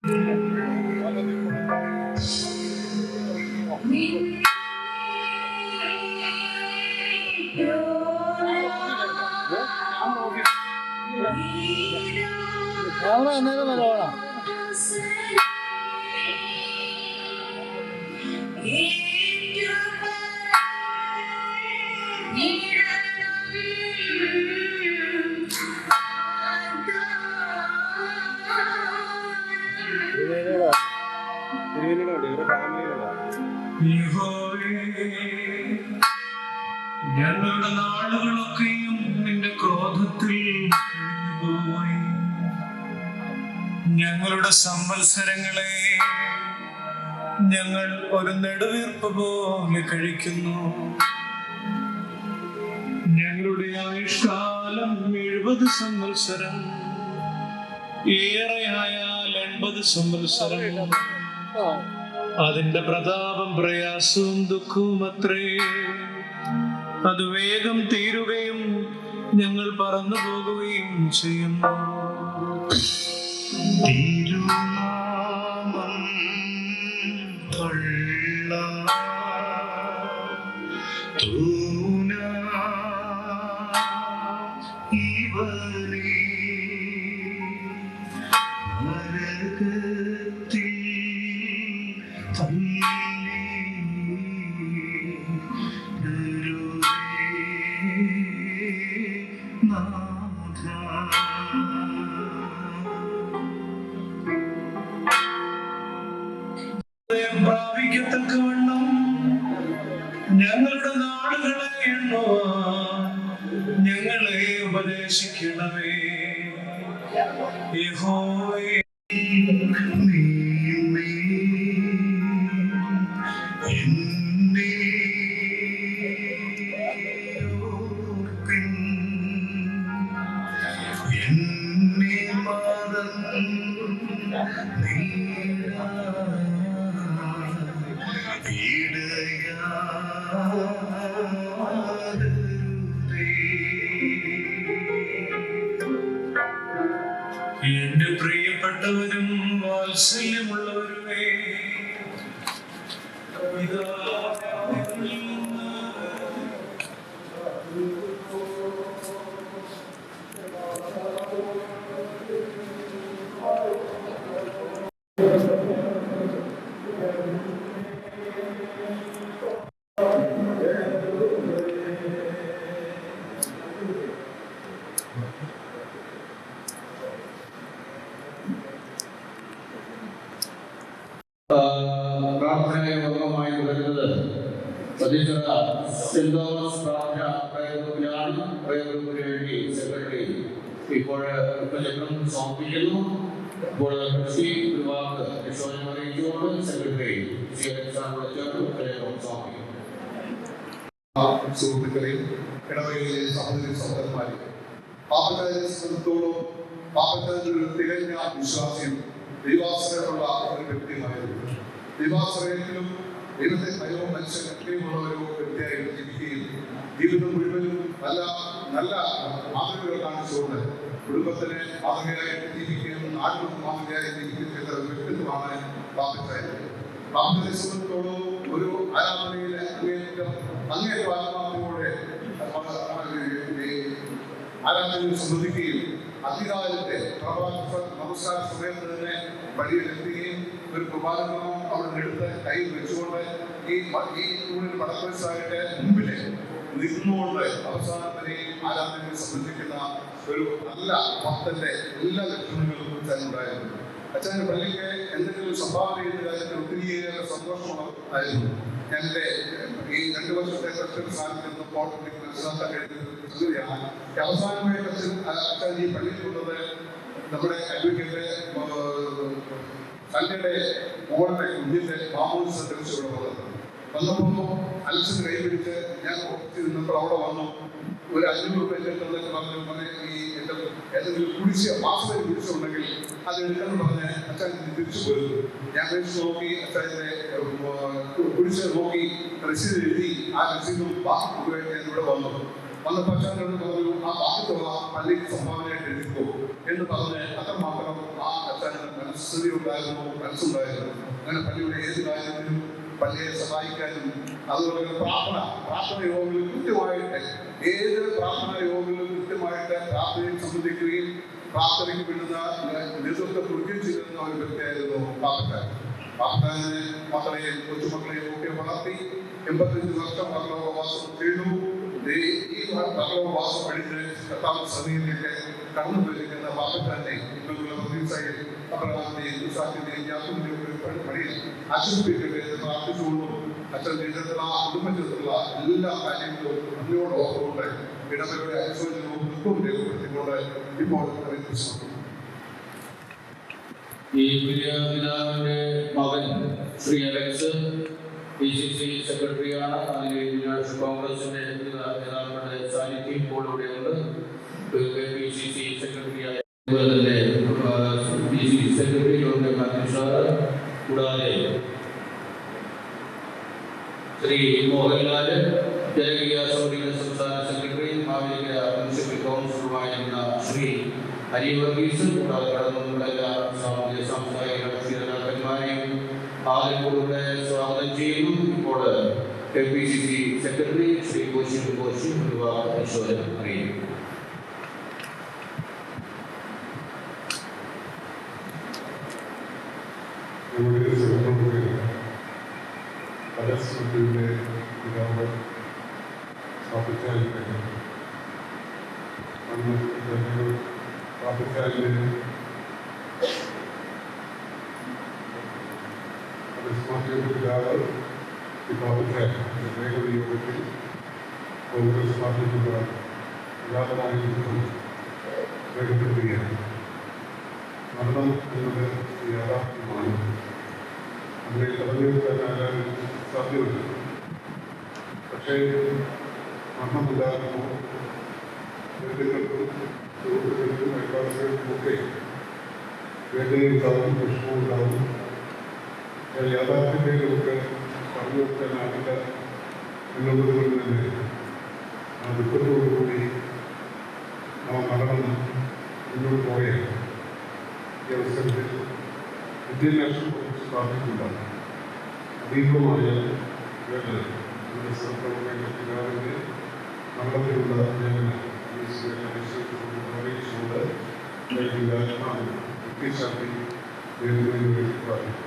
ഞങ്ങളുടെ നാളുകളൊക്കെയും നിന്റെ ക്രോധത്തിൽ കഴിഞ്ഞുപോയി. ഞങ്ങളുടെ സംവത്സരങ്ങളെ ഞങ്ങൾ ഒരു നെടുവീർപ്പ് പോലെ കഴിക്കുന്നു. ഞങ്ങളുടെ ആയുഷ്കാലം 70 സംവത്സരം, ഏറെയായാൽ 80 സംവത്സരം. അതിന്റെ പ്രതാപം പ്രയാസവും ദുഃഖവും അത്രേ. അത് വേഗം തീരുകയും ഞങ്ങൾ പറന്നു പോകുകയും ചെയ്യുന്നു. തിരുനാമം ഇവനെ നരകത്തിൽ പ്രാപിക്കത്തക്കവണ്ണം ഞങ്ങളുടെ നാടുകളെ എണ്ണുവാൻ ഞങ്ങളെ ഉപദേശിക്കണമേ. യഹോവേ, എന്റെ പ്രിയപ്പെട്ടവരും വാത്സല്യമുള്ളവരുമേ, പ്രാർത്ഥനായോഗമായി വരുന്നത് പതിച്ചറ സെന്റ് തോമസ് പ്രാർത്ഥന പ്രയോഗത്തിലാണ്. പ്രയോഗത്തിന് വേണ്ടി സെക്രട്ടറി ഇപ്പോൾ ഉപചക്രം സമർപ്പിക്കുന്നു. ഇപ്പോൾ കൃഷി ഒരു വാക്ക് വിശ്വാസം അറിയിച്ചുകൊണ്ട് സെക്രട്ടറി ചേർന്ന് ഉപചക്രം സമർപ്പിക്കുന്നു. സുഹൃത്തുക്കളെയും ഇടവകയിലെ സഹോദരി സഹോദരന്മാരെയും പാപക്കാരെ സംബന്ധിച്ചോളം പാപക്കാരിൽ തികഞ്ഞ വിശ്വാസിയും ദൈവാശ്രയമുള്ള ഒരു വ്യക്തിയുമായിരുന്നു. ദൈവാശ്രയത്തിലും ദൈവത്തെ ഭയവും മനുഷ്യമുള്ള ഒരു വ്യക്തിയായി ജീവിക്കുകയും ജീവിതം മുഴുവനും നല്ല നല്ല മാതൃകകൾ കാണിച്ചുകൊണ്ട് കുടുംബത്തിന് മാതൃകയായിട്ട് ജീവിക്കുകയും നാട്ടിലും മാതൃകയായി ജീവിക്കുകയും ചെയ്ത ഒരു വ്യക്തിത്വമാണ് പാപക്കാരൻ. പാപത്തെ സംബന്ധിച്ചോളം ഒരു ആരാധനയിലെ അങ്ങേറ്റം ആത്മാർത്ഥതയോടെ ആരാധനയിൽ സംബന്ധിക്കുകയും അധികാരത്തെ നമസ്കാര സമയത്ത് തന്നെ വഴിയിലെത്തുകയും ഒരു കുർബാനക്രമം അവിടെ എടുത്ത് കയ്യിൽ വെച്ചുകൊണ്ട് ഈ വടക്കുവശായിട്ട് മുമ്പില് നിന്നുകൊണ്ട് അവസാനം വരെയും ആരാധനയെ സംബന്ധിക്കുന്ന ഒരു നല്ല ഭക്തന്റെ എല്ലാ ലക്ഷണങ്ങളും ഉണ്ടായിരുന്നു. അച്ഛൻ്റെ പള്ളിക്ക് എന്തെങ്കിലും സംഭാവന ചെയ്യുന്ന കാര്യത്തിൽ ഒത്തിരിയേറെ സന്തോഷമായിരുന്നു. എൻ്റെ ഈ 2 വർഷത്തെ ക്രിസ്ത്യൻ സ്ഥാനത്ത് നിന്നപ്പോൾ എനിക്ക് മനസ്സിലാക്കാൻ കഴിയുന്നത് സംഗതിയാണ്. അവസാനമായിട്ട് അച്ഛൻ ഈ പള്ളിയിൽ കൊണ്ടത് നമ്മുടെ അഡ്വക്കേറ്റ് തങ്ങളുടെ മോളുടെ കുഞ്ഞിന്റെ മാമോദിസ ഇവിടെ വന്നപ്പോൾ അലക്ഷൻ കൈപിടിച്ച് ഞാൻ ഓഫീസിൽ നിന്നപ്പോൾ അവിടെ വന്നു. ഒരു 500 രൂപ തന്നിട്ട് പറഞ്ഞു ഈ ഏതെങ്കിലും കുടിശ്ശിക മാസത്തിൽ കുടിശ്ശിക ഉണ്ടെങ്കിൽ അത് എടുക്കാന്ന് പറഞ്ഞ് അച്ഛൻ തിരിച്ചു പോയിരുന്നു. ഞാൻ കഴിച്ച് നോക്കി അച്ഛൻ്റെ കുടിശ്ശിക നോക്കി രസീത് എഴുതി ആ രസീതും ബാക്കി ഉപയോഗിച്ച് ഞാൻ ഇവിടെ വന്നപ്പോൾ അച്ഛനോട് പറഞ്ഞു ആ ബാക്കി തുക പള്ളിക്ക് സംഭാവനയായിട്ട് എഴുതിക്കോ എന്ന് പറഞ്ഞ് അത്രമാത്രം ആ അച്ഛൻ മനസ്ഥിതി ഉണ്ടായിരുന്നു, മനസ്സുണ്ടായിരുന്നു. അങ്ങനെ പള്ളിയുടെ ഏത് കാര്യത്തിലും പള്ളിയെ സഹായിക്കാനും അതുപോലെ പ്രാർത്ഥന യോഗങ്ങളിൽ കൃത്യമായിട്ട് ഏത് പ്രാർത്ഥനാ യോഗങ്ങളിലും കൃത്യമായിട്ട് പ്രാർത്ഥനയിൽ സംബന്ധിക്കുകയും പ്രാർത്ഥനയ്ക്ക് വിടുന്ന നേതൃത്വം കൊടുക്കുകയും ചെയ്തിരുന്ന ഒരു വ്യക്തിയായിരുന്നു പാപ്പത്താൻ. പാപ്പത്താനെ മക്കളെയും കൊച്ചുമക്കളെയും ഒക്കെ വളർത്തി 85 വർഷം പരലോകവാസം ചെയ്തു. ഈ പരലോകവാസം കഴിഞ്ഞ് കർത്താവ് സഭയിലേക്ക് കടന്നു പോയിരിക്കുന്ന പാപ്പത്താനെ പ്രതീക്ഷയിൽ അപ്രകാരത്തെയും ദുസാഖ്യത്തെയും യാത്രയുടെയും പണിയിൽ ആശ്വസിപ്പിക്കട്ടെ എന്ന് പ്രാർത്ഥിച്ചുകൊണ്ടും അച്ഛൻ ജീവിതത്തിലുള്ള കുടുംബജീവിതത്തിലുള്ള എല്ലാ കാര്യങ്ങളും നന്ദിയോട് ഓർത്തുകൊണ്ട് ഇടവരുടെ അനുശോചനവും ദുഃഖവും രേഖപ്പെടുത്തിക്കൊണ്ട് ഇപ്പോൾ ഈ പിതാവിന്റെ മകൻ ശ്രീ അലക്സ് PCC സെക്രട്ടറിയാണ്. അതിന് കോൺഗ്രസിന്റെ നേതാക്കളുടെ സാന്നിധ്യം ഇപ്പോൾ ഇവിടെയുണ്ട്. PCC സെക്രട്ടറിയായ PCC സെക്രട്ടറി കൂടാതെ ശ്രീ മോഹൻലാൽ ജനകീയ സമിതിയുടെ സംസ്ഥാന സെക്രട്ടറി, മാവേലിക്കര മുനിസിപ്പൽ കൗൺസിലറുമായിരുന്ന ശ്രീ ഹരി വർഗീസ്, കൂടാതെ കടന്നുള്ള എല്ലാ സാമൂഹ്യ സാംസ്കാരിക രാഷ്ട്രീയ നേതാക്കന്മാരെയും ആദ്യങ്ങളുടെ സ്വാഗതം ചെയ്യുന്നു. ഇപ്പോൾ KPCC സെക്രട്ടറി ശ്രീ കോശി അനുശോചനം അറിയിക്കും. കോൺഗ്രസ് പാർട്ടിക്കുള്ള പ്രധാനമായിട്ടും രേഖപ്പെടുത്തുകയാണ്. മരണം എന്നത് യാഥാർത്ഥ്യമാണ്. അതിനെ തടഞ്ഞു നിർത്താൻ സാധ്യമല്ല. പക്ഷേ മരണമുണ്ടാകുമ്പോൾ ബന്ധുക്കൾക്കും സുഹൃത്തുക്കൾക്കും അയൽവാസികൾക്കുമൊക്കെ വേദനയുണ്ടാകും, വിഷമമുണ്ടാകും. യാഥാർത്ഥ്യത്തെ നമുക്ക് പറഞ്ഞു നിർത്താനാവില്ല എന്നുള്ളത് കൊണ്ട് തന്നെ ആ ദുഃഖത്തോടുകൂടി ആ മരണം മുന്നോട്ട് പോവുകയാണ്. ഈ അവസരത്തിൽ ഇന്ത്യൻ നാഷണൽ കോൺഗ്രസ് പാർട്ടിക്കുണ്ടാകും അതീവമായ വേദന പിതാവിൻ്റെ മരണത്തിലുള്ള വേദന അറിയിച്ചുകൊണ്ട് വ്യക്തിശാന്തി നേടുന്നതിന് വേണ്ടി പ്രാർത്ഥിക്കും.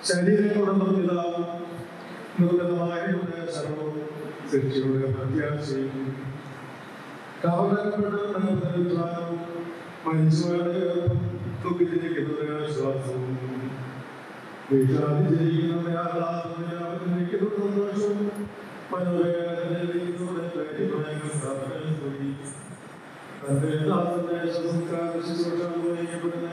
ശരീരങ്ങളുടെ നിർമ്മിതമായ ശരണവും ശിക്ഷയുടെ പ്രത്യാശയും കവലപ്പെടുന്നതും മനുഷ്യരുടെ തുകിലിരിക്കുന്നവരെ ആശ്വാസവും വീട്ടാതിരിക്കുന്നവരെ ആഹ്ലാദവും സന്തോഷവും തന്റെ സംസ്കാര ശുശ്രൂഷ നിർവഹിക്കപ്പെടുന്ന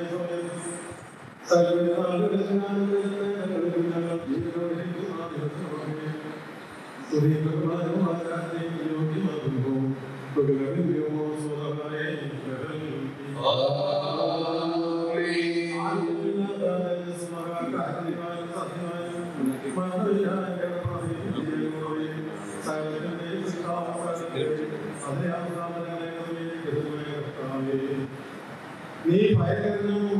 നീ ഭയങ്കരനും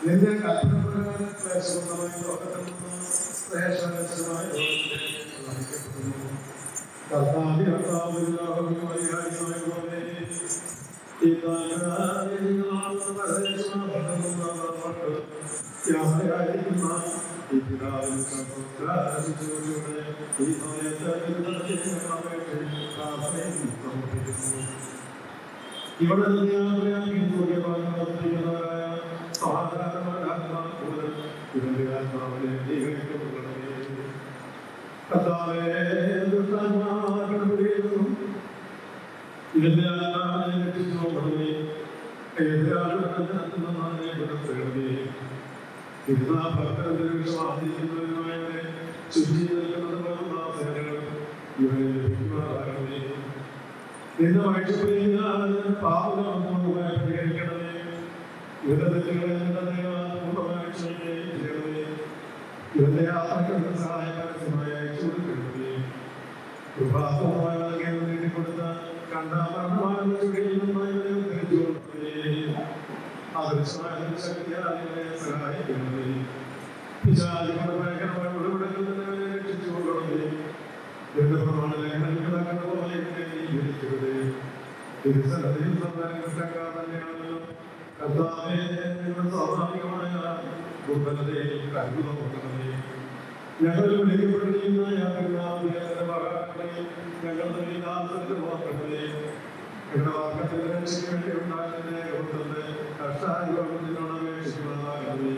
നിന്റെ ഇവിടെ നിന്റെ വഴിക്ക് പാപകരണമേ പരിഹരിക്കണമേ ഇവന്റെ യാത്രകൾക്ക് സഹായകരമായ കൊടുക്കണമേ കൃപാസമായ നേടിക്കൊടുത്ത കണ്ടാമരണമായ ആദർശമായ ശക്തിയായ സഹായിക്കണമേ വിശാലികളുടെ ഭയങ്കരമായ ഉടപെടലുകളെ രക്ഷിച്ചുകൊള്ളണമേ എന്റെ പ്രമാണ ലേഖനങ്ങളെ ധരിക്കരുത് തിരുസന്നിധിയിൽ തന്നെയാണല്ലോ കർത്താവേ സ്വാഭാവികമായ ദുർബലതയെ കരുതണമേ ഞങ്ങൾ വിളിക്കപ്പെട്ടിരിക്കുന്ന ഞങ്ങളുടെ വികാസത്തിൽ മാത്രമേ ഞങ്ങളുടെ വാക്കത്തിൽ രക്ഷയ്ക്ക് വേണ്ടി ഉണ്ടാകുന്ന ഗൗതത്തെ കർഷകരോട് അപേക്ഷിക്കുന്നതാകണമേ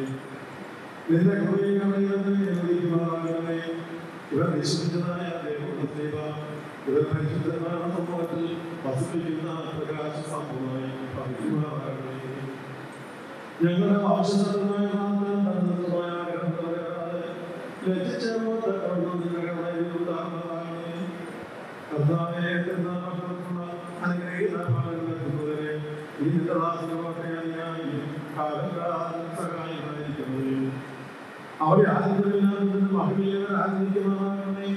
നിന്റെ കുറിയുമാകണമേ ഇവർ വിശ്വസിച്ചതായ ദൈവ ഇവർ പരിശുദ്ധമായ സമൂഹത്തിൽ വസിപ്പിക്കുന്ന പ്രകാശ സംഭവമായി ഭവിക്കുമാകണമേ ഞങ്ങളുടെ ആവശ്യമായ സഹായിക്കും അവരെ ആദ്യത്തെ മഹിമയെ ആഗ്രഹിക്കുന്നവരാകണമേ.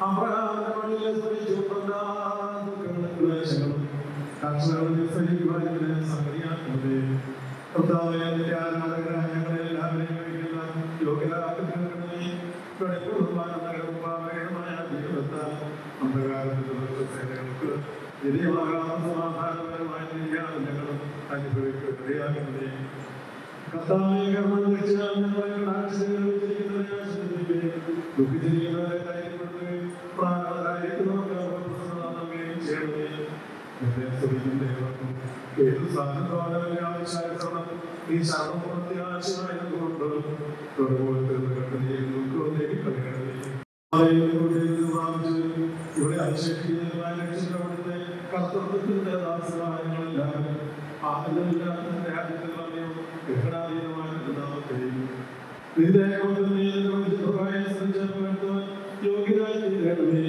അബ്രഹാമിന്റെ പണിയെ സ്മരിച്ചുകൊണ്ടും കർഷകരുടെ സംഗതിയാക്കുന്നത് കർത്താവേ, നിന്റെ ആരാധകരായ ഞങ്ങളെല്ലാവരെയും കഴിക്കുന്ന യോഗ്യരാക്കണമേ. വെളിപ്പെടുവാനുമായ ജീവിതത്താൽ അന്ധകാരങ്ങൾക്ക് വിധേയമാകാത്ത സമാധാനപരമായ ഞങ്ങൾ അനുഭവിക്കുകയാകണമേ. കർത്താവേ, കർമ്മം വെച്ചാൽ ദുഃഖിച്ചിരിക്കുന്നവരെ ധൈര്യപ്പെടുത്തുകയും പ്രാണരായിരിക്കുന്നവർക്ക് പ്രസന്നമാകുകയും ചെയ്യണമേ. ഏത് സാധനത്തോടെ ആവശ്യമാക്കണം ഈ ശാപത്തെ ആശയമായതുകൊണ്ട് ഇവിടെ അഭിഷേകിക്കുന്നതിനായി രക്ഷിക്കപ്പെടുന്ന കർത്തൃത്വത്തിന്റെ ദാസനായങ്ങളെല്ലാവരും നിന്റെ യോഗ്യരായി തീരണമേ.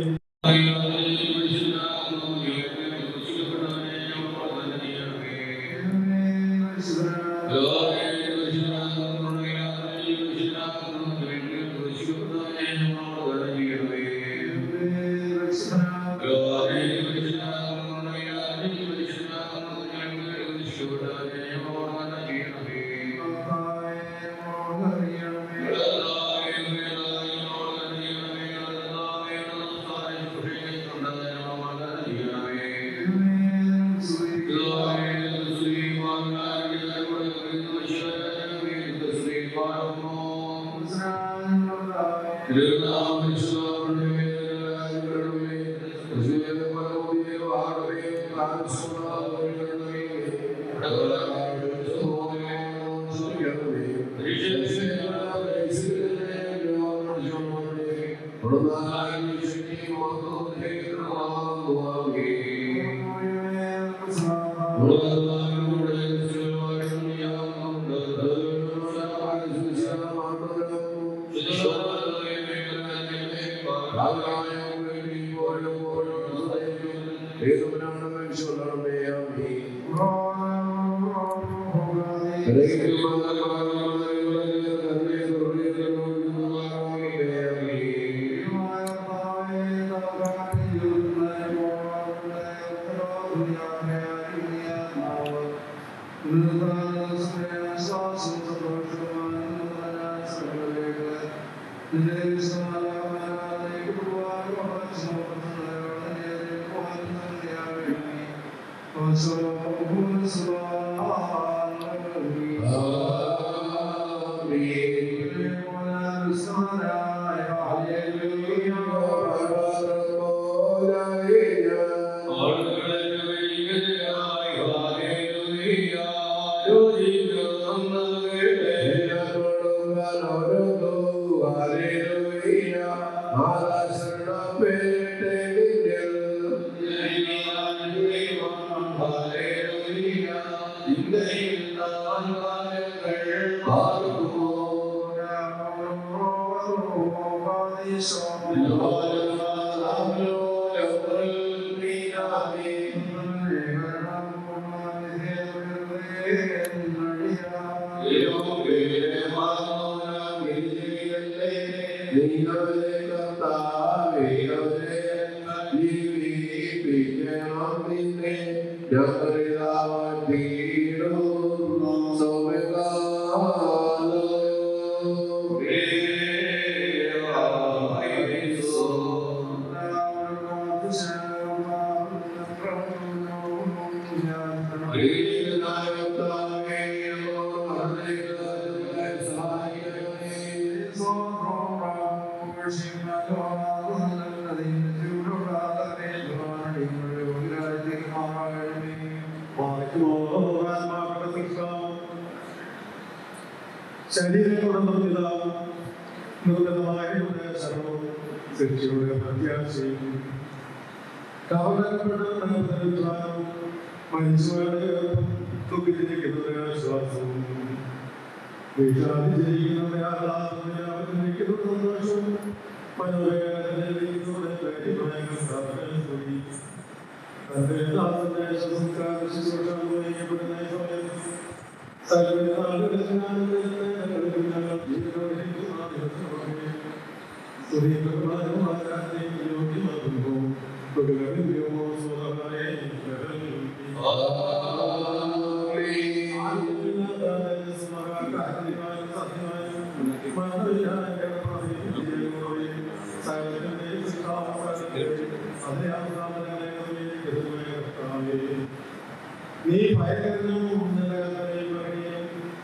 നീ ഭയങ്കരനും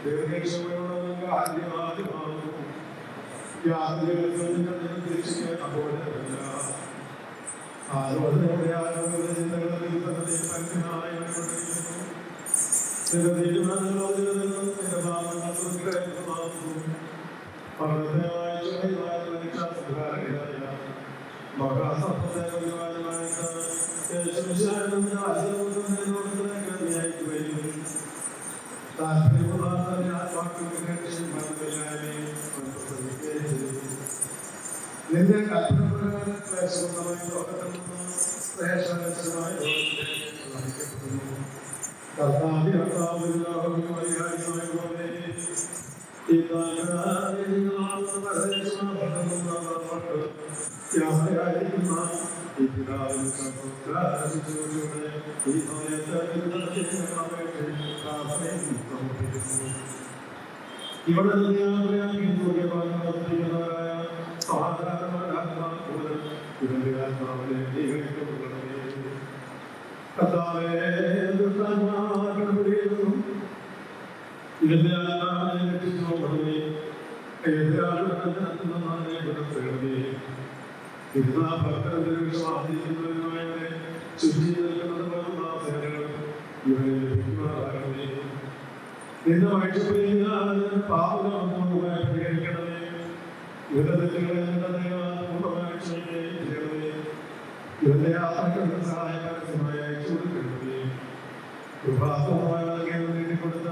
ദീർഘക്ഷമയോടുള്ള ആദ്യമാകും നിന്റെ കൽപ്പനപ്രകാരം ക്ലേശമായി ഇവിടെ നിന്റെ വഴിക്ക് പാപകരണമേ ഇവരുടെ തെറ്റുകളെ പൂർണ്ണമായി ക്ഷമിക്കുകയും ഇവരുടെ യാത്രകൾക്ക് സഹായകരമായി അയച്ചു കൊടുക്കണമേ. കൃപാസനമായ നേടിക്കൊടുത്ത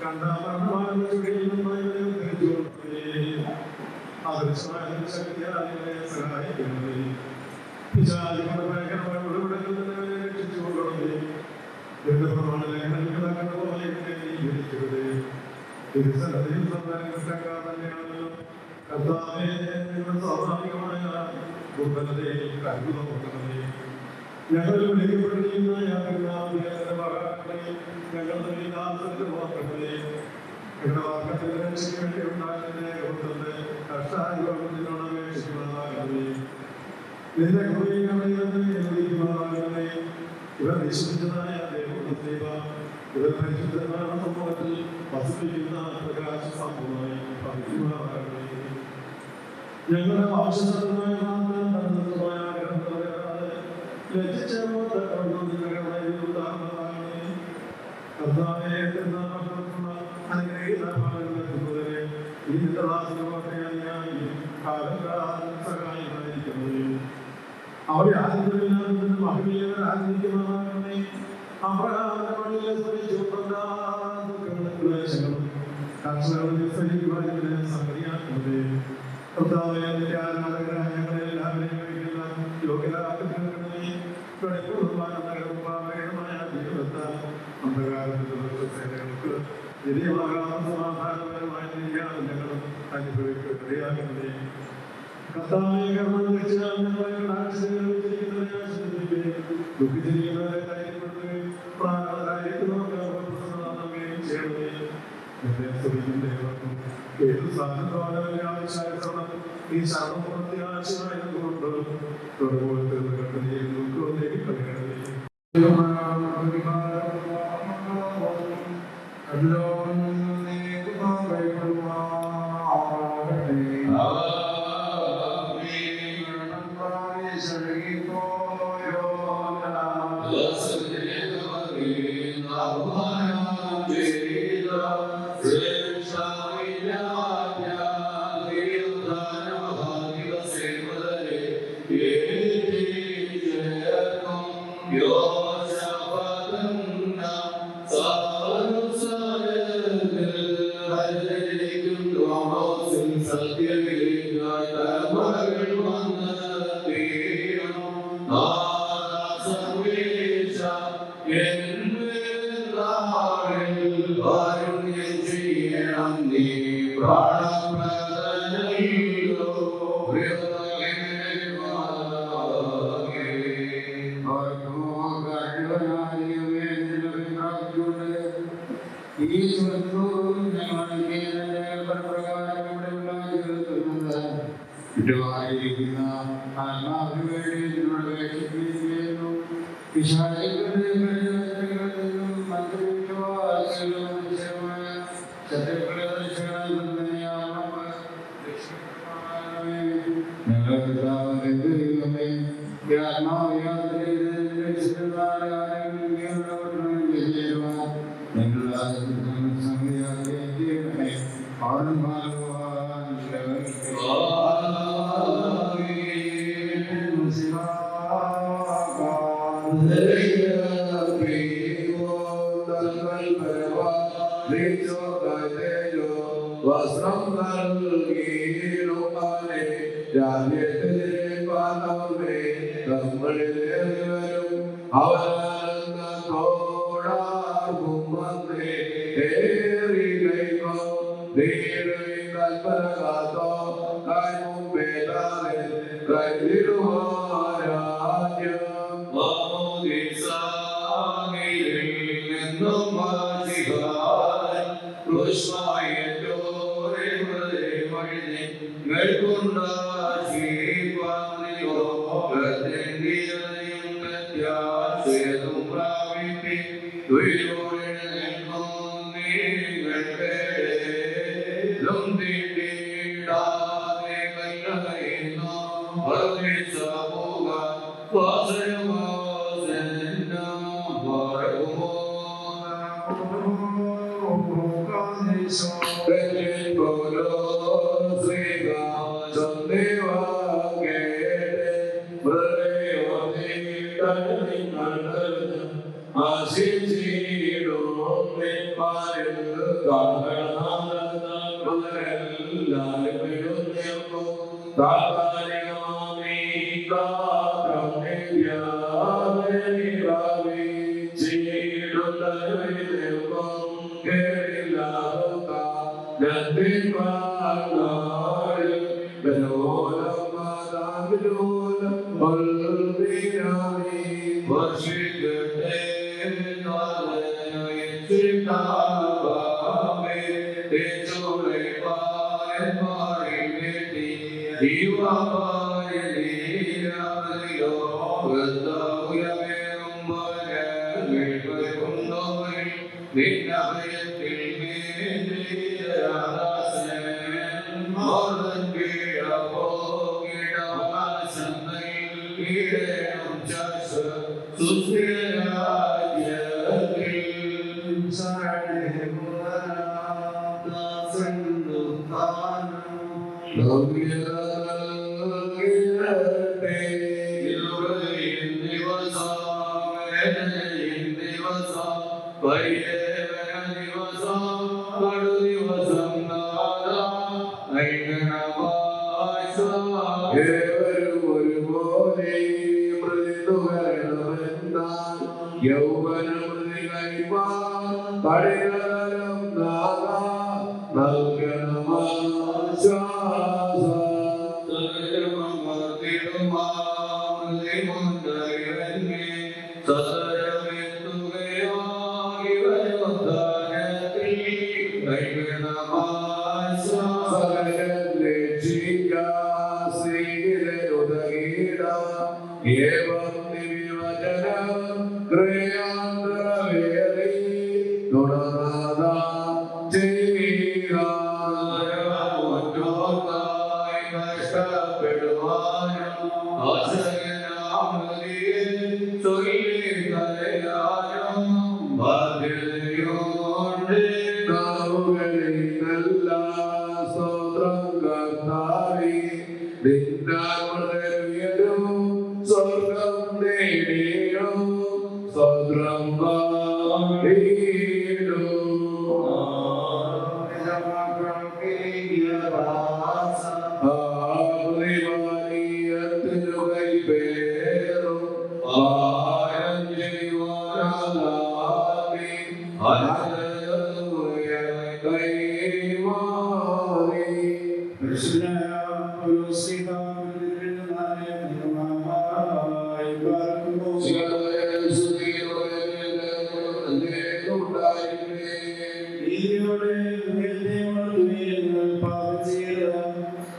കണ്ടാമരണമായ ചുഴിയിൽ നിന്നായി തിരിച്ചു കൊടുക്കണമേ. അദൃശ്യമായ ശക്തിയാൽ ഇവരെ സഹായിക്കണമേ. പിശാചികളുടെ ഭയങ്കരമായ ഉടപെടലിൽ നിന്ന് ഇവരെ രക്ഷിച്ചു കൊള്ളണമേ. ഇവരുടെ പ്രമാണ ലംഘനങ്ങളാണ് തിരുസന്നിധിയിൽ തന്നെയാണല്ലോ. കർത്താവേ, സ്വാഭാവികമായ ദുർബലതയെ കരുതൽ കൊടുക്കണമേ. ഞങ്ങൾ വിളിക്കപ്പെട്ടിരിക്കുന്ന ഞങ്ങളുടെ മകളെ ഞങ്ങളുടെ വികാസത്തിലുമാക്കണമേ. ഞങ്ങളുടെ വാക്കത്തിൽ രക്ഷയ്ക്ക് വേണ്ടി ഉണ്ടാകുന്ന ഗൗതത്തെ കർഷകരോട് അപേക്ഷിക്കുന്നതാകണമേ. നിന്റെ കൃപയുമാകണമേ. ഇവർ വിശ്വസിച്ചതായ ദൈവ ഇവർ പരിശുദ്ധമായ സമൂഹത്തിൽ വസിപ്പിക്കുന്ന പ്രകാശ സംഭവമായി ഭവിക്കുമാറാകണമേ. ഞങ്ങളുടെ ആവശ്യമായ അവരെ ആദ്യത്തെ മഹിമയെ ആഗ്രഹിക്കുന്നതാകണമേ. അബ്രഹാമിന്റെ പണിയിലെ സംഗതിയാക്കുന്നത് കർത്താവേ, ആരാധകരായ ഞങ്ങളെ എല്ലാവരെയും യോഗ്യരാക്കണമേ. വെളിപ്പെടുവാനമായ ജീവിതത്താൽ അന്ധകാരങ്ങൾക്ക് നിരീയമാകാത്ത സമാധാനപരമായ നീതിയാണ് ഞങ്ങൾ അനുഭവിക്കുകയാകണമേ. കർത്താവേ, കർമ്മം വെച്ചാൽ ഞങ്ങളെ ദുഃഖിച്ചിരിക്കുന്നവരെ ധൈര്യപ്പെടുത്തുകയും പ്രാണരായിരിക്കുന്നവർക്ക് ചെയ്യണമേ. ഏത് സാധനത്തോടെ ആവശ്യമായിട്ടാണ് ഈ ശരണപൂർത്തി ആവശ്യമായതുകൊണ്ട് പ്രാണപ്രദനല്ലോ കുറ്റവാളിയിരിക്കുന്ന ആത്മാവിന് വേണ്ടി എന്നോട് വേദിക്കുന്നു. പിശാചുക്കളുടെ പരിവർത്തനങ്ങളിൽ നിന്നും മന്ത്രിക്കുവാനും മനുഷ്യമായ ശത്രുക്കളെ രക്ഷിക്കണമെന്ന് ആത്മാവ് രക്ഷിക്കണമേ. ഞങ്ങളുടെ കർത്താവേ, ദൈവമേ, ഈ ആത്മാവിനെ രക്ഷിക്കുന്നതാണ് ഞങ്ങളുടെ സംഖ്യയാകണമേ. വസ്ത്രം നൽകിയിടുവാനേ രാജ്യത്തിലെ പാതമേ നമ്മളിലേവരും അവരാകും വന്നേ ഏറിയിലേക്കോ കൽപ്പനകാത്തോ കൈമുമ്പേതാതെ കൈവിടുവാരാജ്യം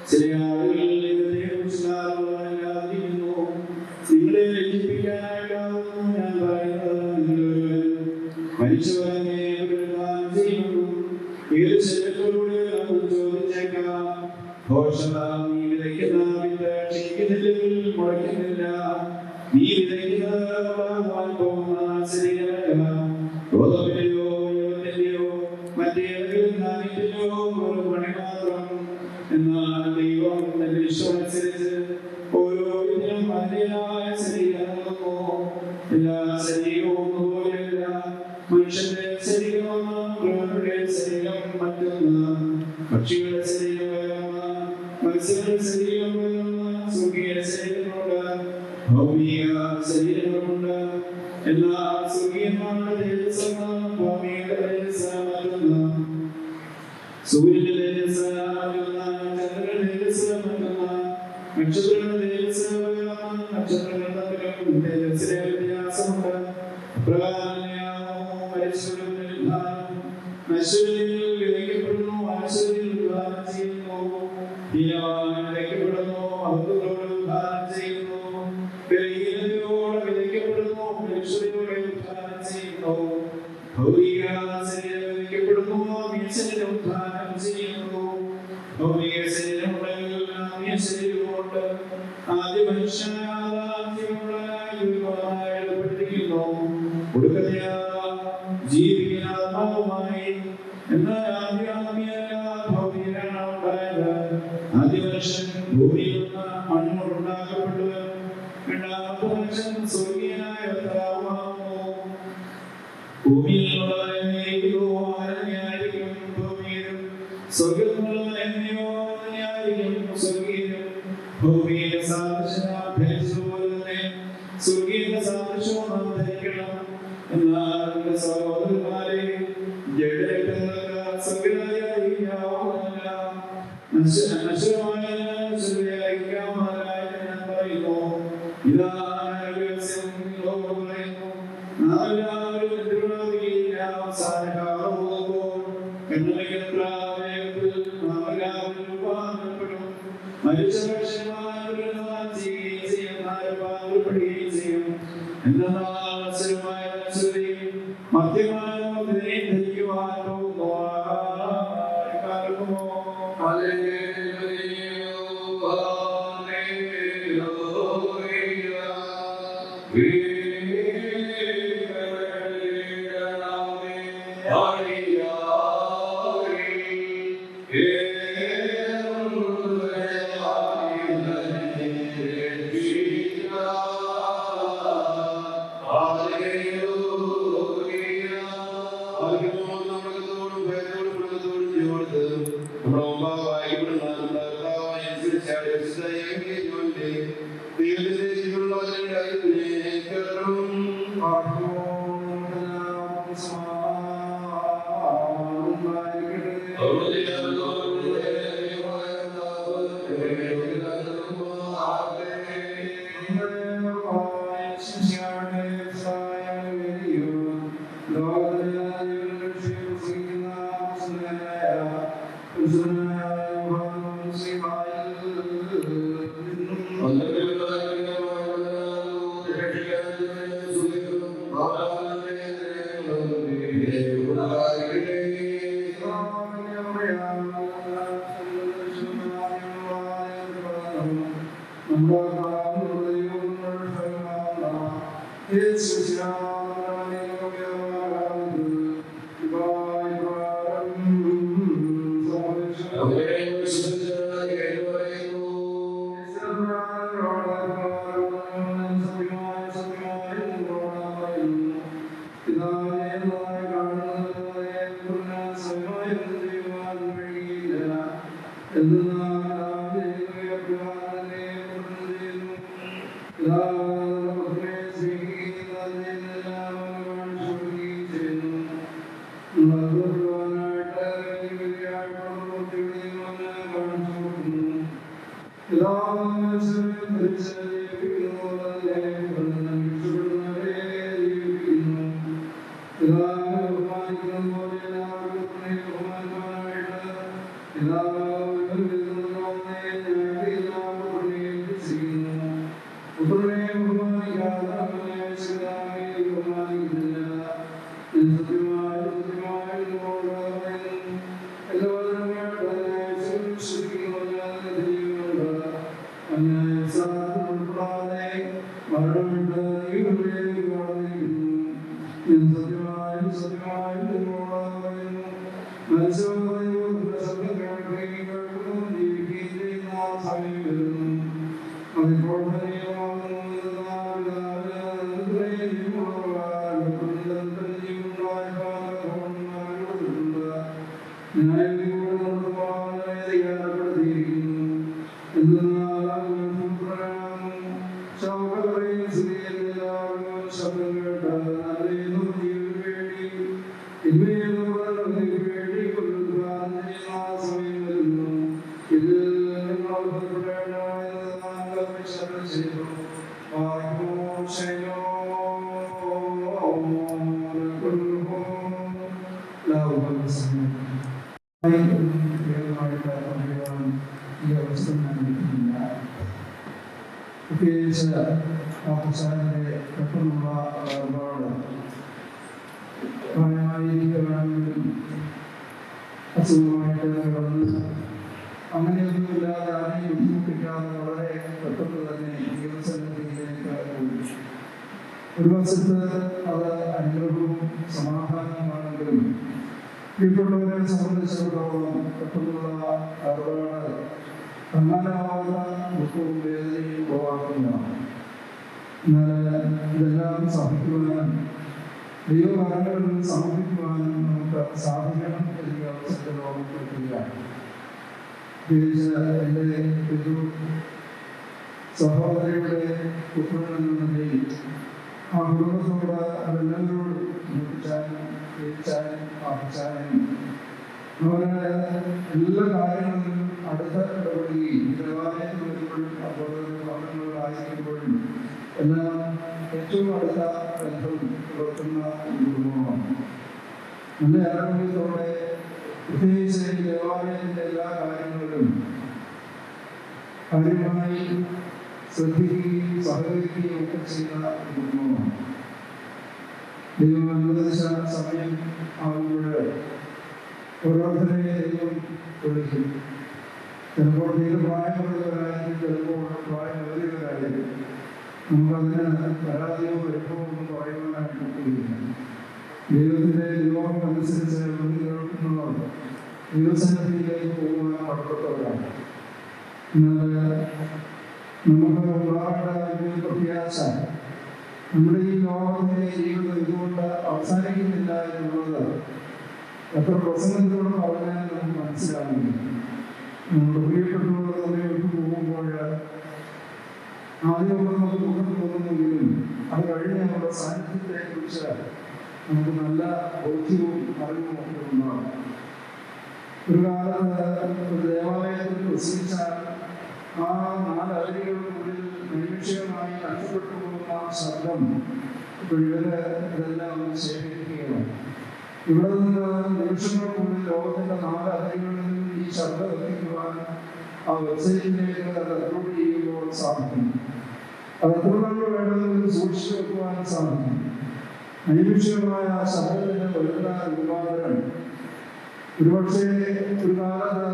Sería സംശയത്തോടുകൂടി നമുക്ക് ചോദിച്ചേക്കാം. നീ വിതയ്ക്കുന്ന വിത്ത് ക്ഷയിക്കുന്നില്ലെങ്കിൽ മുളയ്ക്കുന്നില്ല. നീ വിതയ്ക്കുന്നത് പോകുന്ന ശരീരമല്ല, ഗോതമ്പിന്റെയോ യുവത്തിന്റെയോ മറ്റേതെങ്കിലും ധാന്യത്തിന്റെയോ ഒരു പണി മാത്രം. എന്നാൽ ദൈവം തന്റെ ഇഷ്ടമനുസരിച്ച് ഓരോ വിധത്തിലും അതിൻ്റെതായ ശരീരം നൽകുന്നു. എല്ലാ ശരീരവും ഒന്നുപോലെയല്ല. മനുഷ്യന്റെ ശരീരം മൃഗങ്ങളുടെ ശരീരം മറ്റൊന്ന്, പക്ഷികളുടെ ശരീരം വേറൊന്ന്, മത്സ്യങ്ങളുടെ ശരീരം വേറൊന്ന്, സ്വർഗീയ ശരീരങ്ങളുണ്ട്, ഭൗമിക ശരീരങ്ങളുമുണ്ട്. എല്ലാ സ്വർഗീയമായ തേജസ്സാണ്, ഭൗമിക തേജസ്സ് മറ്റൊന്ന്. സൂര്യന്റെ തേജസ്സ് മറ്റൊന്ന്, ചന്ദ്രന്റെ തേജസ്സ് മറ്റൊന്ന്, നക്ഷത്രങ്ങളുടെ തേജസ്സ് വേറൊന്ന്. നക്ഷത്രങ്ങൾ തമ്മിലും തേജസ്സിലെ വ്യത്യാസമുണ്ട്. നശ്വരയിൽ വിതയ്ക്കപ്പെടുന്നു, അനശ്വരയിൽ ഉദ്ധാനം ചെയ്യുന്നു. വിതയ്ക്കപ്പെടുന്നു, മഹത്വത്തോടെ ഉദ്ധാനം ചെയ്യുന്നു. ബലഹീനതയോടെ വിതയ്ക്കപ്പെടുന്നു, ലക്ഷതയോടെ ഉദ്ധാനം ചെയ്യുന്നു. ഭൗതിക ശരീരം വിതയ്ക്കപ്പെടുന്നു, മീശന്റെ ഉദ്ധാനം ചെയ്യുന്നു. ഭൗതിക ശരീരമുണ്ടെങ്കിൽ ആത്മീയ ശരീരമുണ്ട്. ആദ്യ മനുഷ്യനായിരിക്കുന്നു, ഒടുക്കത്തെ ജീവിക്കുന്ന ആത്മാവുമായി. എന്നാൽ ആദ്യ ഭൗതികനാണ് ഉണ്ടായത്. ആദ്യ മനുഷ്യൻ ഭൂമിയിൽ നിന്ന് മണ്ണുകൊണ്ടുണ്ടാക്കപ്പെട്ടു. രണ്ടാമത്തെ മനുഷ്യൻ സ്വർഗീയനായ കർത്താവാകുന്നു. ഭൂമിയിലുള്ളത് എന്നേക്കും തന്നെയായിരിക്കും ഭൂമിയിലും, സ്വർഗ്ഗത്തിലുള്ളത് എന്നോ തന്നെയായിരിക്കും സ്വർഗീയനും. ഭൂമിയിലെ സാദൃശ്യം ധരിച്ചതുപോലെ തന്നെ സ്വർഗീയ സാദൃശ്യവും നാം ധരിക്കണം. എന്നാൽ സഹോദരന്മാരെ, ജഡരക്തങ്ങൾക്ക് സ്വർഗ്ഗരാജ്യമായിരിക്കാവുന്നതല്ല, നശ്വരമായ ശരീരമായിരിക്കാവുന്നതല്ല ഞാൻ പറയുന്നു. ഇതാണ് രഹസ്യം. ലോകം പറയുന്നു, നാം എല്ലാവരും നിദ്രപ്രാപിക്കുകയില്ല. അവസാനകാലം പോകുമ്പോൾ കണ്ണുനീർ വേഗത്തിൽ നാം എല്ലാവരും രൂപാന്തരപ്പെടും. മരിച്ച മനുഷ്യന്മാരും ചെയ്യും. എന്നാൽ അസുരമായ മധ്യമായ ധരിക്കുവാൻ പോകുന്നു. Hello. ചെയ്തു. ഈ അവസരം ഞാൻ എടുക്കുന്നില്ല. പ്രത്യേകിച്ച് പാകിസ്ഥാനിലെ പെട്ടെന്നുള്ള ഒരുപാട് പ്രായമായിരിക്കുകയാണെങ്കിലും അസുഖമായിട്ട് കിടന്ന് അങ്ങനെയൊന്നും ഇല്ലാതെ ആരെയും ബുദ്ധിമുട്ടിക്കാതെ വളരെ പെട്ടെന്ന് തന്നെ ദൈവസന്നിധിയിലേക്ക് പോയി. ഒരു വശത്ത് അത് അനുഗ്രഹവും സമാധാനവുമാണെങ്കിലും പ്രിയപ്പെട്ടവരെ സംബന്ധിച്ചിടത്തോളം പെട്ടെന്നുള്ള ഒരുപാട് തങ്ങാനാവാത്ത ദുഃഖവും വേദനയും ഉളവാക്കുന്നതാണ്. എന്നാൽ ഇതെല്ലാം സഹിക്കുവാനും ദൈവകാര്യങ്ങളിൽ സമർപ്പിക്കുവാനും നമുക്ക് സാധിക്കണം എന്നീ അവസരത്തിൽ ഓർമ്മപ്പെടുത്തുകയാണ്. പ്രത്യേകിച്ച് എൻ്റെ ഒരു സഹോദരിയുടെ പുത്രൻ എന്ന നിലയിൽ ആ കുടുംബത്തോട് അതെല്ലാവരോടും മുട്ടിച്ചാനും ജയിച്ചാനും പാപ്പിച്ചാനും അവരുടെ എല്ലാ കാര്യങ്ങളിലും അടുത്ത ഇടപെടുകയും ദേവാലയത്തിൽ വരുമ്പോഴും അപകടങ്ങളിലായിരിക്കുമ്പോഴും എല്ലാം ഏറ്റവും അടുത്ത ബന്ധം പുലർത്തുന്ന കുടുംബമാണ്. നല്ല ആരോഗ്യത്തോടെ പ്രത്യേകിച്ച് ഈ ദേവാലയത്തിൻ്റെ എല്ലാ കാര്യങ്ങളിലും കാര്യമായി ശ്രദ്ധിക്കുകയും സഹകരിക്കുകയും ഒക്കെ ചെയ്യുന്ന കുടുംബമാണ്. ദൈവം അനുവദിച്ച സമയം ആകുമ്പോൾ ഓരോരുത്തരെ ദൈവം വിളിക്കും. ചിലപ്പോൾ തീരെ പ്രായമുള്ളവരായിരിക്കും, ചിലപ്പോൾ പ്രായമേറിയവരായിരിക്കും. നമുക്കതിന് പരാതിയോ പരിഭവമോ ഒന്നും പറയുവാനായിട്ട് ഒക്കില്ല. ദൈവത്തിൻ്റെ നിയോഗം അനുസരിച്ച് വിളി കേൾക്കുന്നവർ ദൈവസന്നിധിയിലേക്ക് പോകുവാൻ കടപ്പെട്ടവരാണ്. എന്നാൽ നമുക്ക് ഉണ്ടാകേണ്ട ഒരു പ്രത്യാശ നമ്മുടെ ഈ ലോകത്തിലെ ജീവിതം ഇതുകൊണ്ട് അവസാനിക്കുന്നില്ല എന്നുള്ളത് എത്ര പ്രസംഗത്തിലൂടെ പറഞ്ഞാൽ നമുക്ക് മനസ്സിലാകുന്നു. നമ്മുടെ പ്രിയപ്പെട്ടവർ തന്നെ വിട്ടു പോകുമ്പോൾ ആദ്യമൊക്കെ നമുക്ക് ദുഃഖം തോന്നുന്നെങ്കിലും അത് കഴിഞ്ഞ് നമ്മുടെ സാന്നിധ്യത്തെ കുറിച്ച് നമുക്ക് നല്ല ബോധ്യവും അറിവും ഒക്കെ ഉണ്ടാകും. ഒരു കാലത്ത് ഒരു ദേവാലയത്തിൽ പ്രസംഗിച്ചാൽ ആ 4 അതിരുകൾക്കുള്ളിൽ നിരീക്ഷകമായി നഷ്ടപ്പെട്ടു പോകുന്ന ശബ്ദം ഇവര് ഇതെല്ലാം ശേഖരിക്കുകയാണ്. ഇവിടെ നിന്ന് നിമിഷങ്ങൾക്കുള്ളിൽ ലോകത്തിന്റെ 4 അതിരുകളിൽ ഈ ശബ്ദം എത്തിക്കുവാൻ ആ വെബ്സൈറ്റിലേക്ക് അത് അപ്ലോഡ് ചെയ്യുമ്പോൾ സാധിക്കും. അത് എത്രനാൾ വേണമെങ്കിലും സൂക്ഷിച്ചു വെക്കുവാൻ സാധിക്കും. നൈമിഷികമായ ശബ്ദത്തിന്റെ വരുന്ന രൂപാന്തരം ഒരുപക്ഷെ ഒരു കാലത്ത്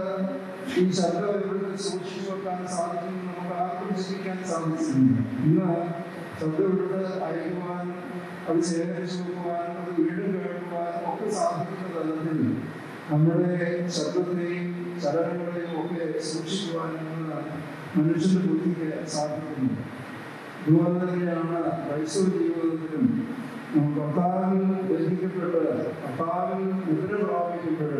ഈ ശബ്ദം എവിടെ സൂക്ഷിച്ചു വെക്കാൻ സാധിക്കുമെന്ന് നമുക്ക് ആർക്കും ചിന്തിക്കാൻ സാധിച്ചില്ല. ഇന്ന് ശബ്ദം ഇവിടെ അയക്കുവാൻ, അത് ശേഖരിച്ചു വെക്കുവാൻ, അത് വീണ്ടും കേൾക്കുവാൻ ഒക്കെ സാധിക്കുന്ന തലത്തിൽ നമ്മുടെ ശബ്ദത്തെയും ചലനങ്ങളെയും ഒക്കെ സൂക്ഷിക്കുവാൻ മനുഷ്യന്റെ ബുദ്ധിക്ക് സാധിക്കുന്നു. അതുപോലെ തന്നെയാണ് ക്രൈസ്തവ ജീവിതത്തിലും കർത്താവിൽ ബന്ധിക്കപ്പെട്ട് കർത്താവിൽ മുദ്ര പ്രാപിക്കുമ്പോൾ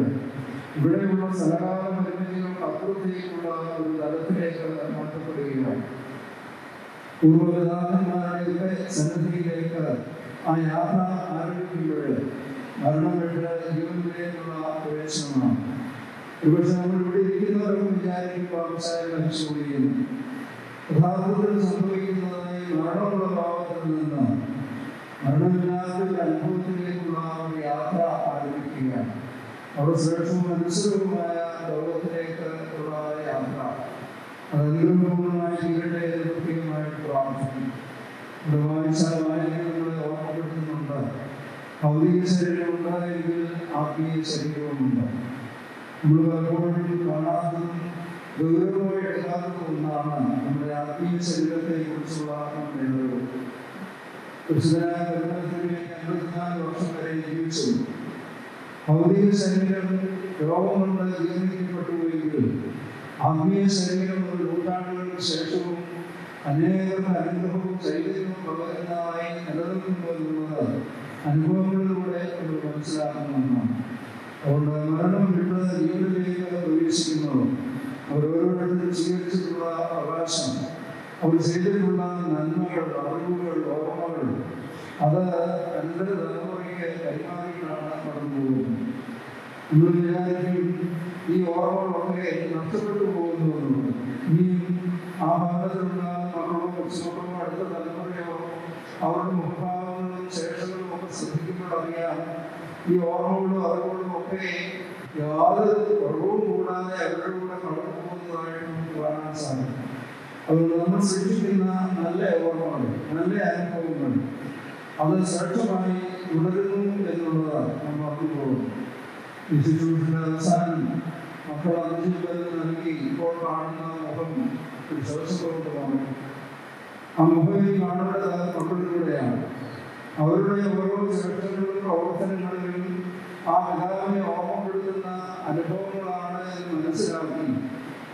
ഇവിടെയുള്ള സകലകാല പരിമിതികൾ അപ്പുറത്തേക്കുള്ള ഒരു തലത്തിലേക്ക് മാറ്റപ്പെടുകയാണ്. പൂർവ്വപിതാക്കന്മാരുടെ സന്നിധിയിലേക്ക് ആ യാത്ര ആരംഭിക്കുമ്പോൾ മരണം വിട്ട് ജീവനിലേക്കുള്ള പ്രവേശനമാണ്. ഒരുപക്ഷെ നമ്മൾ ഇവിടെ ഇരിക്കുന്നവരൊക്കെ വിചാരിക്കുമ്പോൾ അവസാനം മരിച്ചുകൊണ്ടിരിക്കുന്നു. യഥാർത്ഥത്തിൽ സംഭവിക്കുന്നതായി മരണമുള്ള ഭാവത്തിൽ നിന്ന് മരണമില്ലാത്ത അനുഭവത്തിലേക്കുള്ള ഒരു യാത്ര ആരംഭിക്കുകയാണ്. അവിടെ ശ്രേഷ്ഠവും അനുസൃതവുമായ ലോകത്തിലേക്ക് ഉള്ള യാത്ര അതനുകൂലമായി തീരട്ടെ എന്ന് പ്രത്യേകമായിട്ട് പ്രാർത്ഥിക്കുന്നു. ഇവിടെ വായിച്ചാൽ നമ്മളെ ഓർമ്മപ്പെടുത്തുന്നുണ്ട്. ഭൗതിക ശരീരമുണ്ട് എങ്കിൽ ആത്മീയ ശരീരവുമുണ്ട്. നമ്മൾ പലപ്പോഴും കാണാത്തതും ഗൗരവമായി എടുക്കാത്തതും ഒന്നാണ് നമ്മുടെ ആത്മീയ ശരീരത്തെ കുറിച്ചുള്ള നമ്മുടെ അറിവ്. പരിശുദ്ധനായ പരമേശ്വരനെ 54 വർഷം വരെ ജീവിച്ചു. ഭൗതിക ശരീരം രോഗം കൊണ്ട് ജീർണിക്കപ്പെട്ടുവെങ്കിൽ ആത്മീയ ശരീരം ഒരു നൂറ്റാണ്ടുകൾക്ക് ശേഷവും അനേകം അനുഗ്രഹവും ചൈതന്യവും പകരുന്നതായി നിലനിൽക്കുന്നു എന്നുള്ളത് അനുഭവങ്ങളിലൂടെ നമ്മൾ മനസ്സിലാക്കുന്നതാണ്. അതുകൊണ്ട് മരണം വിട്ട് ജീവനിലേക്ക് പ്രവേശിക്കുന്നത് അവരോരോരുത്തരും സ്വീകരിച്ചിട്ടുള്ള അവകാശം, അവർ ചെയ്തിട്ടുള്ള നന്മകൾ, അറിവുകൾ, ഓർമ്മകൾ അത് എൻ്റെ തലമുറയ്ക്ക് കൈമാറിയിട്ടാണ് കടന്നു പോകുന്നത്. നമ്മൾ വിചാരിക്കും ഈ ഓർമ്മകളൊക്കെ നഷ്ടപ്പെട്ടു പോകുന്നു എന്നുള്ളത്. ഇനിയും ആ ഭാഗത്തിലുള്ള മക്കളോ സുഹൃത്തുക്കളോ അടുത്ത തലമുറയോ അവരുടെ മുഖഭാവങ്ങളും ശേഷങ്ങളും ഒക്കെ ശ്രദ്ധിക്കുമ്പോൾ അറിയാം ഈ ഓർമ്മകളും അറിവുകളും ഒക്കെ യാതൊരു കുറവും കൂടാതെ അവരുടെ കൂടെ കടന്നു പോകുന്നതായിട്ട് നമുക്ക് കാണാൻ സാധിക്കും. അതുകൊണ്ട് നമ്മൾ സൃഷ്ടിക്കുന്ന നല്ല ഓർമ്മകൾ, നല്ല അനുഭവങ്ങൾ അത് ശ്രേഷ്ഠമായി തുടരുന്നു എന്നുള്ളതാണ് നമ്മൾ അറിഞ്ഞുപോകുന്നത്. ഇൻസ്റ്റിറ്റ്യൂഷൻ്റെ അവസാനം മക്കൾ 5 പേർക്ക് നൽകി ഇപ്പോൾ കാണുന്ന മുഖം ഒരു ശോഷത്തോട്ടമാണ്. ആ മുഖം ഈ കാണേണ്ടത് മക്കളിലൂടെയാണ്. അവരുടെ ഓരോ ശ്രേഷ്ഠങ്ങളിലും പ്രവർത്തനങ്ങളിലും ആ പിതാവിനെ ഓർമ്മപ്പെടുത്തുന്ന അനുഭവങ്ങളാണ് എന്ന് മനസ്സിലാക്കി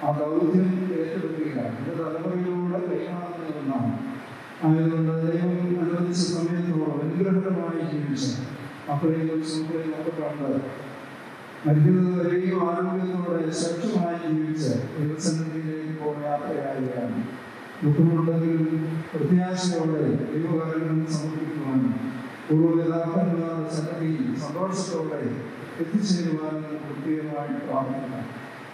ആ ദൗത്യം ഏറ്റെടുക്കുകയാണ്. ഇത് തലമുറയിലൂടെ കൈമാറുന്ന ഒന്നാണ്. ആയതുകൊണ്ട് ദൈവം അനുവദിച്ച സമയത്തോളം അനുഗ്രഹമായി ജീവിച്ച മക്കളെയും സുഹൃത്തുക്കളെയും ഒക്കെ കണ്ട് മരിക്കുന്നത് വരെയും ആരോഗ്യത്തോടെ ശ്രേഷ്ഠമായി ജീവിച്ച് ദൈവസന്നിധിയിലേക്ക് ഇപ്പോൾ യാത്രയാവുകയാണ്. ദുഃഖമുണ്ടെങ്കിലും പ്രത്യാശയോടെ ദൈവകാര്യങ്ങൾ സമർപ്പിക്കുവാനും പൂർവ്വപിതാക്കന്മാരുടെ സന്നിധിയിൽ സന്തോഷത്തോടെ എത്തിച്ചേരുവാനും പ്രത്യേകമായി പ്രാർത്ഥിക്കാം.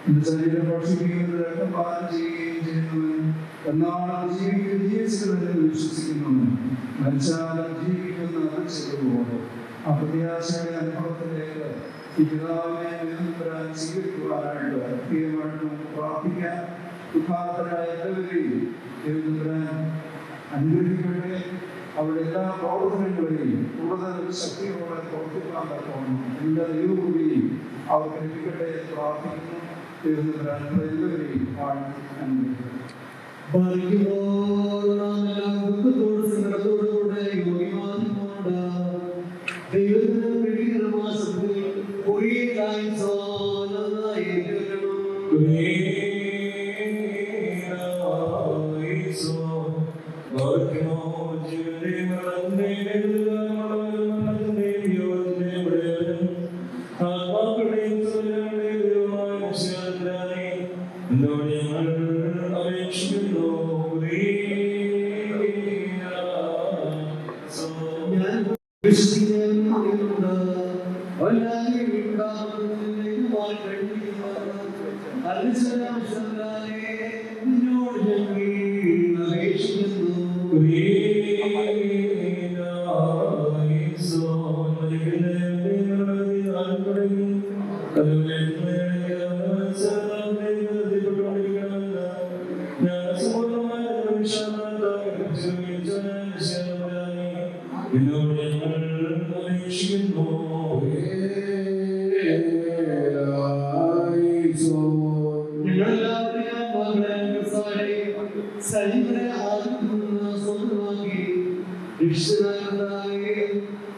എന്റെ ശരീരം ഭക്ഷിക്കുകയും രക്തപാനം ചെയ്യുകയും ചെയ്യുന്നവൻ എന്നാളും ജീവിച്ചിരുന്നതിൽ വിശ്വസിക്കുന്നവൻ മരിച്ചാലും ജീവിക്കുന്ന ചെയ്തുപോലെ ആ പ്രത്യാശയുടെ അനുഭവത്തിലേക്ക് ഈ പിതാവിനെ നിരന്തരം സ്വീകരിക്കുവാനായിട്ട് പ്രത്യേകമായിട്ട് നമുക്ക് പ്രാർത്ഥിക്കാം. ദുഃഖാർത്ഥരായ എല്ലാവരെയും നിരന്തരം അനുഗ്രഹിക്കട്ടെ. അവരുടെ എല്ലാ പ്രവർത്തനങ്ങളെയും കൂടുതൽ ശക്തിയോടെ പ്രവർത്തിക്കാൻ തക്കവണ്ണം എല്ലാ ദൈവകൃപയും അവർക്ക് ലഭിക്കട്ടെ പ്രാർത്ഥിക്കുന്നു. നിരന്തരം എല്ലാവരെയും അനുഗ്രഹിക്കട്ടെ.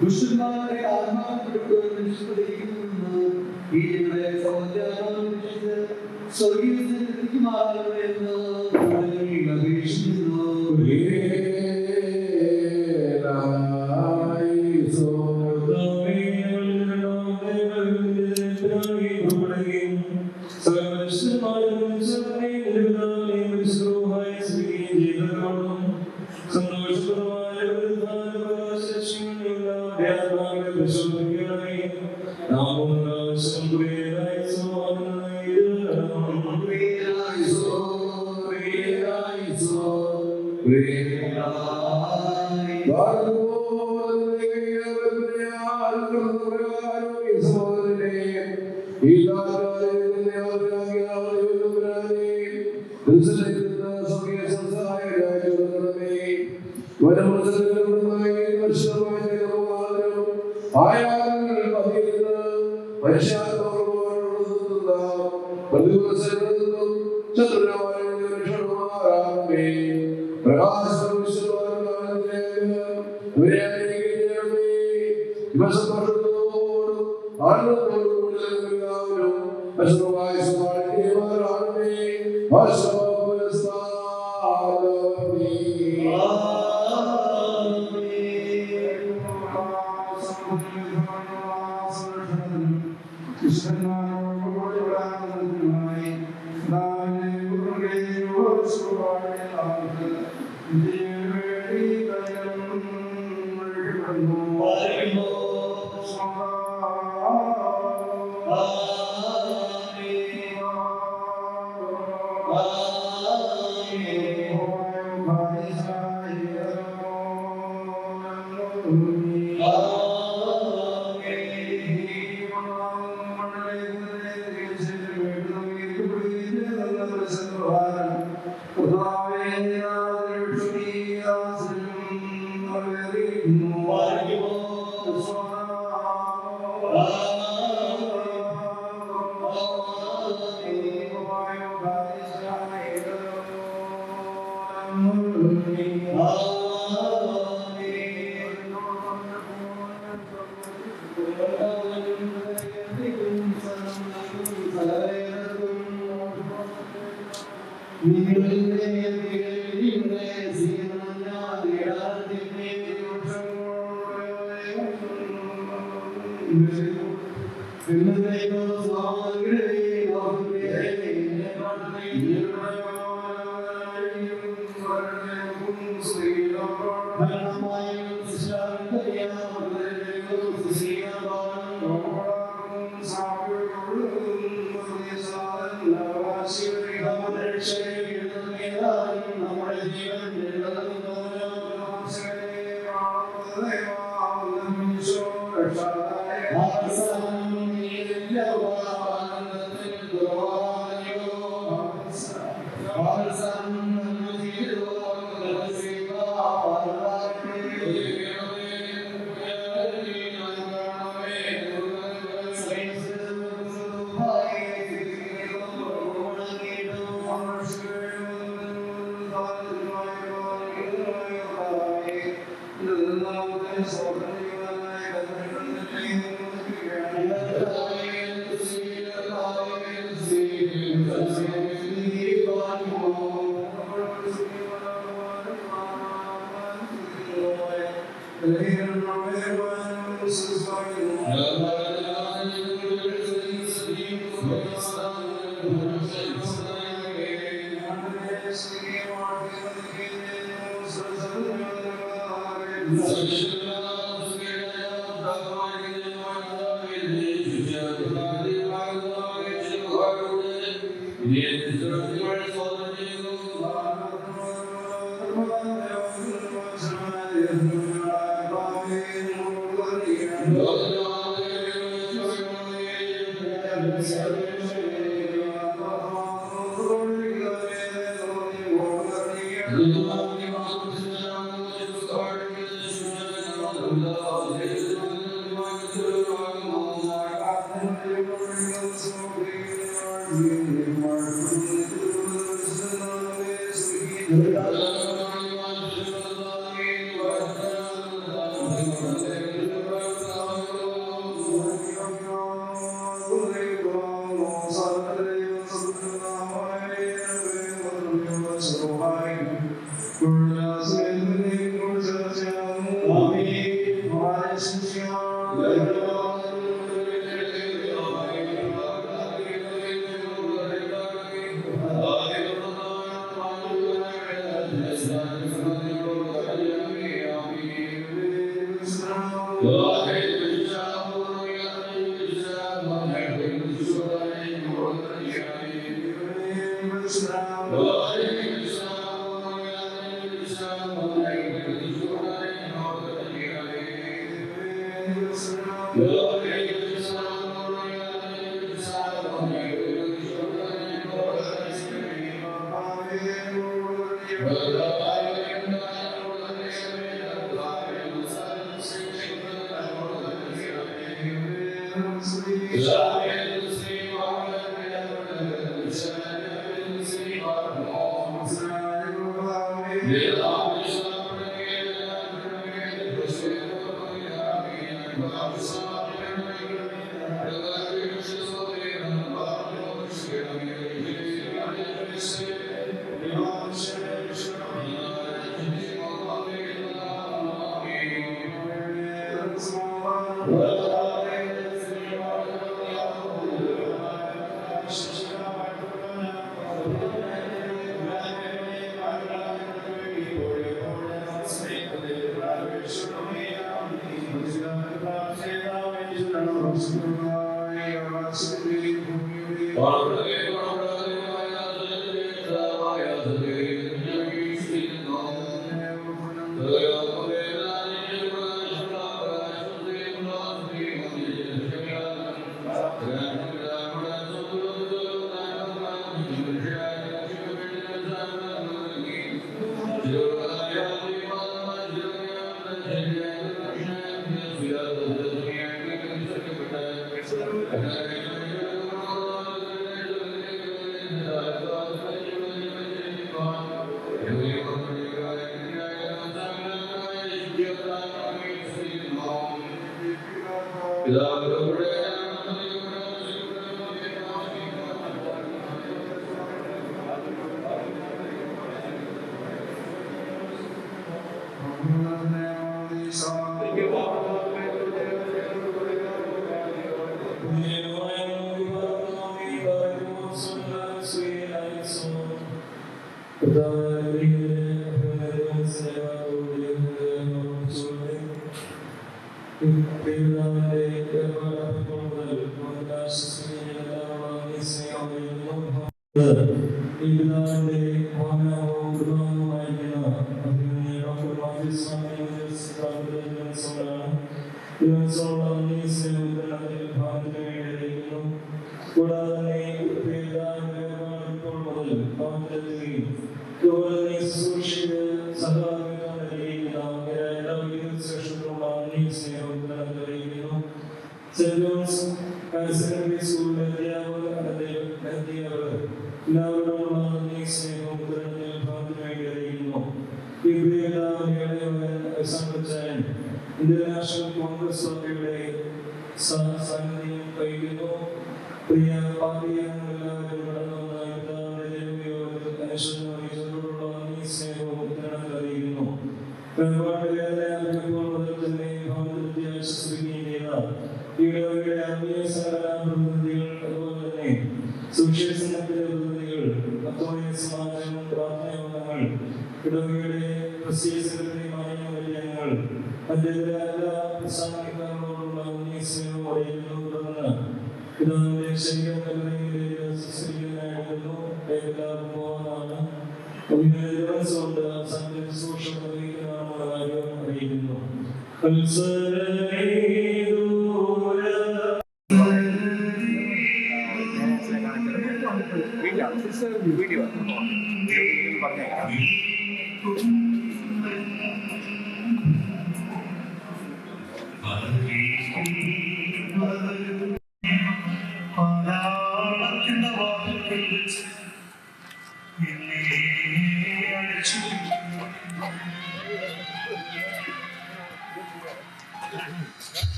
ദുഷ്ടന്മാരെ ആത്മാക്കളെ ഈ സ്വർഗീയത്തിലേക്ക് മാറണമെന്ന് അപേക്ഷിക്കുന്നു. Amen. Amen. ഇന്ത്യൻ കോൺഗ്രസ് പാർട്ടിയുടെ സാന്നിധ്യം വഹിക്കുന്നു. പ്രിയ പാർട്ടി അംഗങ്ങളെല്ലാവരും സ്നേഹവും ഉത്തരണത്തിൽ അറിയിക്കുന്നു. മുതൽ തന്നെ ഭവനത്തിൽ ആശ്വസിക്കുകയും ചെയ്ത ഈടവയുടെ ആത്മീയ സംഘടനാ പ്രതിനിധികൾ, അതുപോലെ തന്നെ സുവിശേഷത്തിന്റെ പ്രതിനിധികൾ, കത്തോലിക്ക സമാജം, പ്രാർത്ഥനാംഗങ്ങൾ, ഇടവകയുടെ പ്രസിദ്ധ സെക്രട്ടറിമാരായ അംഗങ്ങൾ, മറ്റെല്ലാ സാമൂഹികങ്ങളോടുള്ള സ്നേഹം അറിയിക്കുന്നു. തുടർന്ന് പിതാവിന്റെ ശരീരം കല്ലറയിലേക്ക് ശുശ്രൂഷിക്കാനായിരുന്നു എല്ലാവർക്കും പോകാനാണ് കൊണ്ട് സൂക്ഷ്മ അറിയിക്കുന്നതാണെന്നുള്ള കാര്യം അറിയിക്കുന്നു. Video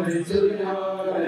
Thank you.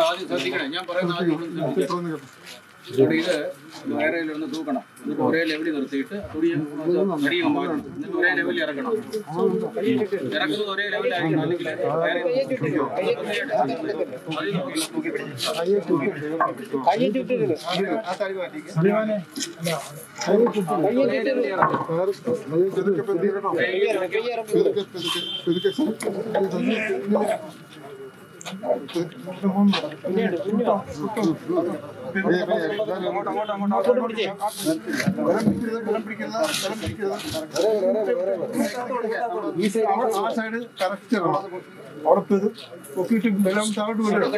ആദ്യം ശ്രദ്ധിക്കണേ, ഞാൻ പറയുന്ന ആദ്യം ഇത് വയറയിലൊന്ന് തൂക്കണം. എന്നിട്ട് ഒരേ ലെവലിൽ നിർത്തിയിട്ട് അടിയും മാറ്റണം. എന്നിട്ട് ഒരേ ലെവലിൽ ഇറക്കണം. ഇറക്കുന്നത് ഒരേ ലെവലായിരിക്കണം. അല്ലെങ്കിൽ ആ സൈഡ് കറക്റ്റ് ഉറപ്പത് പൊക്കിയിട്ട് വെള്ളം താഴോട്ട് വിടും.